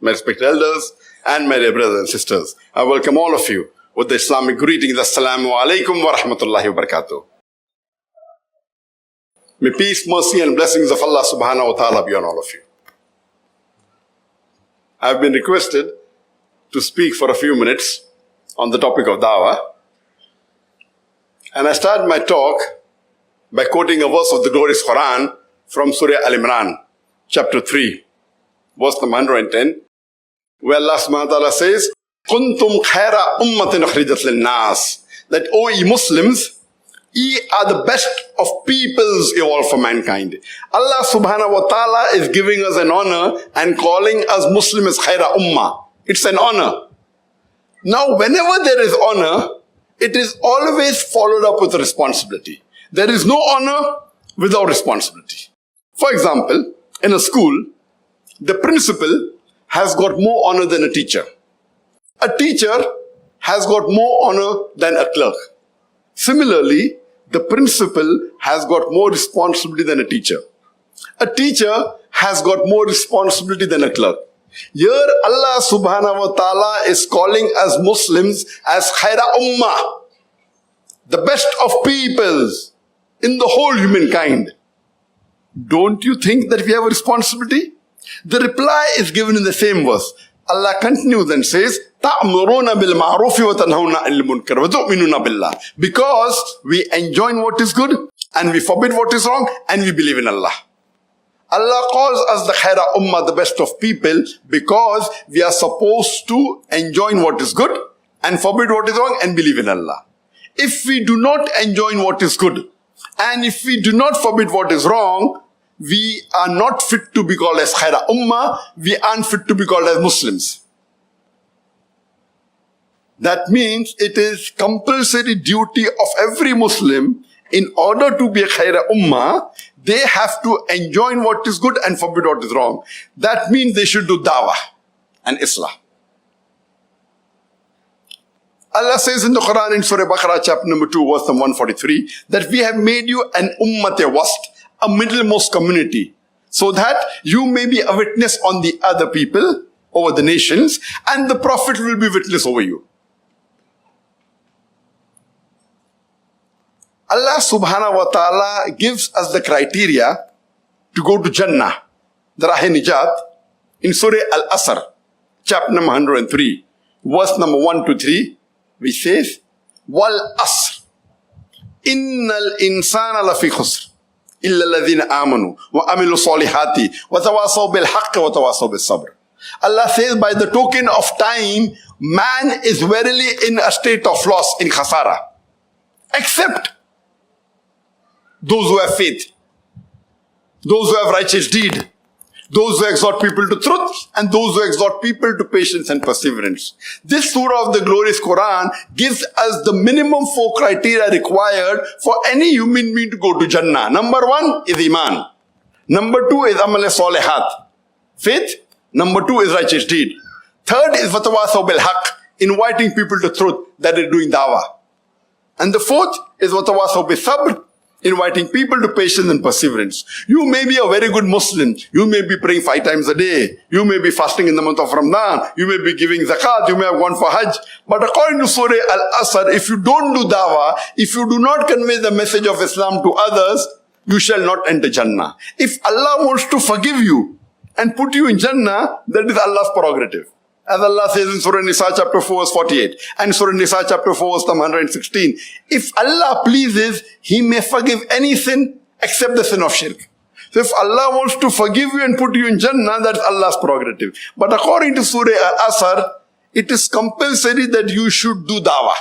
my respected elders, and my dear brothers and sisters. I welcome all of you with the Islamic greetings. Assalamu alaikum wa rahmatullahi wa barakatuh. May peace, mercy and blessings of Allah subhanahu wa ta'ala be on all of you. I have been requested to speak for a few minutes on the topic of dawah. And I start my talk by quoting a verse of the glorious Quran from Surah Al-Imran, chapter 3, verse number 110, where Allah subhanahu wa ta'ala says, Kuntum khaira ummatin ukhrijat lin-nas, that, O ye Muslims, ye are the best of peoples evolved for mankind. Allah subhanahu wa ta'ala is giving us an honor and calling us Muslims khaira ummah. It's an honor. Now, whenever there is honor, it is always followed up with a responsibility. There is no honor without responsibility. For example, in a school, the principal has got more honor than a teacher. A teacher has got more honor than a clerk. Similarly, the principal has got more responsibility than a teacher. A teacher has got more responsibility than a clerk. Here, Allah subhanahu wa ta'ala is calling us Muslims as khaira ummah, the best of peoples in the whole humankind. Don't you think that we have a responsibility? The reply is given in the same verse. Allah continues and says, تَأْمُرُونَ بِالْمَعْرُوفِ وَتَنْهَوْنَ عَنِ الْمُنْكَرِ وَتُؤْمِنُونَ بِاللَّهِ. Because we enjoin what is good and we forbid what is wrong and we believe in Allah. Allah calls us the khaira ummah, the best of people, because we are supposed to enjoin what is good and forbid what is wrong and believe in Allah. If we do not enjoin what is good and if we do not forbid what is wrong, we are not fit to be called as khaira ummah, we aren't fit to be called as Muslims. That means it is compulsory duty of every Muslim, in order to be a khaira ummah, they have to enjoin what is good and forbid what is wrong. That means they should do dawah and islah. Allah says in the Quran in Surah Baqarah chapter number 2 verse number 143 that we have made you an ummat-e-wast, a middlemost community, so that you may be a witness on the other people, over the nations, and the Prophet will be witness over you. Allah subhanahu wa ta'ala gives us the criteria to go to Jannah, the Rahe-Nijat, in Surah Al-Asr, chapter number 103, verse number 1 to 3, which says, Wal Asr, Innal insana lafi khusr, illa alladhina amanu, wa amilu salihati, wa tawasaw bil haqq wa tawasaw bil sabr. Allah says, by the token of time, man is verily in a state of loss, in khasara, except those who have faith, those who have righteous deed, those who exhort people to truth, and those who exhort people to patience and perseverance. This surah of the glorious Quran gives us the minimum 4 criteria required for any human being to go to Jannah. Number 1 is Iman. Number 2 is Amal Salihat, faith. Number 2 is righteous deed. Third is Watawasaw bil Haqq, inviting people to truth, that is doing dawah. And the fourth is Watawasaw bil Sabr, inviting people to patience and perseverance. You may be a very good Muslim. You may be praying 5 times a day. You may be fasting in the month of Ramadan. You may be giving zakat. You may have gone for Hajj. But according to Surah Al-Asr, if you don't do dawah, if you do not convey the message of Islam to others, you shall not enter Jannah. If Allah wants to forgive you and put you in Jannah, that is Allah's prerogative. As Allah says in Surah Nisa chapter 4 verse 48 and Surah Nisa chapter 4 verse 116, if Allah pleases, He may forgive any sin except the sin of shirk. So if Allah wants to forgive you and put you in Jannah, that's Allah's prerogative. But according to Surah Al-Asr, it is compulsory that you should do dawah.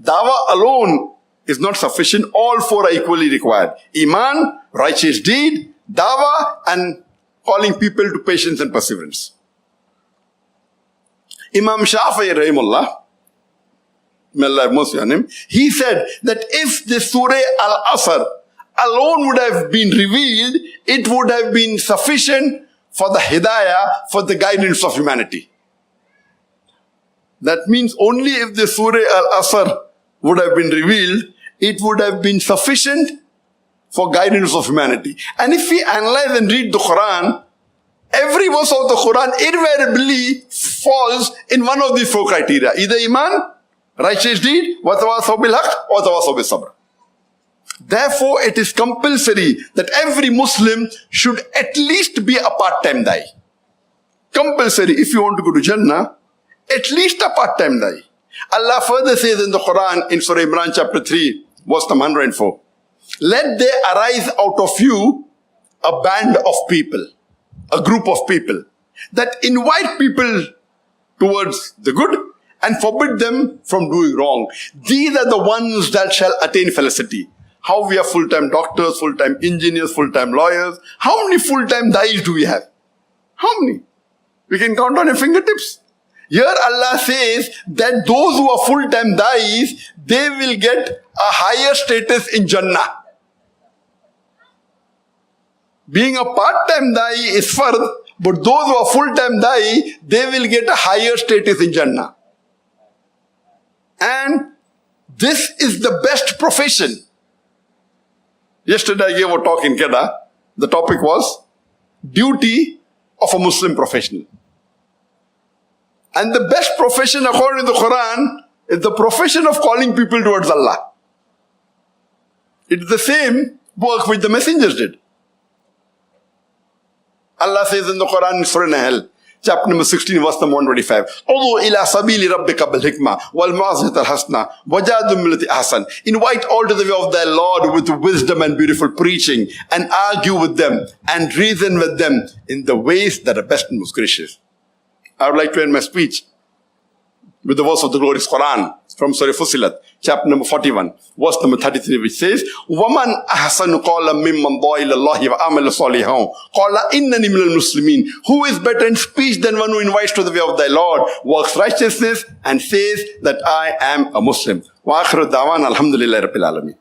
Dawah alone is not sufficient. All 4 are equally required. Iman, righteous deed, dawah, and calling people to patience and perseverance. Imam Shafi'i rahimullah, may Allah have mercy on him, he said that if the Surah Al-Asr alone would have been revealed, it would have been sufficient for the hidayah, for the guidance of humanity. That means only if the Surah Al-Asr would have been revealed, it would have been sufficient for guidance of humanity. And if we analyze and read the Quran, Every verse of the Quran invariably falls in one of these four criteria. Either iman, righteous deed, watawasaw bil haqq, or watawasaw bil sabr. Therefore, it is compulsory that every Muslim should at least be a part-time da'i. Compulsory, if you want to go to Jannah, at least a part-time da'i. Allah further says in the Quran, in Surah Imran chapter 3, verse number 104, let there arise out of you a band of people, a group of people, that invite people towards the good and forbid them from doing wrong. These are the ones that shall attain felicity. How we have full-time doctors, full-time engineers, full-time lawyers. How many full-time da'is do we have? How many? We can count on your fingertips. Here Allah says that those who are full-time da'is, they will get a higher status in Jannah. Being a part-time da'i is fard, but those who are full-time da'i, they will get a higher status in Jannah. And this is the best profession. Yesterday I gave a talk in Kedah. The topic was duty of a Muslim professional. And the best profession according to the Quran is the profession of calling people towards Allah. It's the same work which the messengers did. Allah says in the Quran in Surah Nahl, chapter number 16, verse number 125, Udu ila sabili rabbika bil hikmah wal ma'azat al hasna wajadu millati ahsan. Invite all to the way of thy Lord with wisdom and beautiful preaching, and argue with them and reason with them in the ways that are best and most gracious. I would like to end my speech with the verse of the glorious Quran from Surah Fussilat, chapter number 41, verse number 33, which says, وَمَنْ أَحْسَنُ قَوْلًا مِمَّنْ دَعَا إِلَى اللَّهِ وَعَمِلَ صَالِحًا قَالَ إِنَّنِي مِنَ الْمُسْلِمِينَ. Who is better in speech than one who invites to the way of thy Lord, works righteousness, and says that I am a Muslim. وَآخِرُ الدَّعْوَانَ الْحَمْدُ لِلَّهِ رَبِّ الْعَالَمِينَ.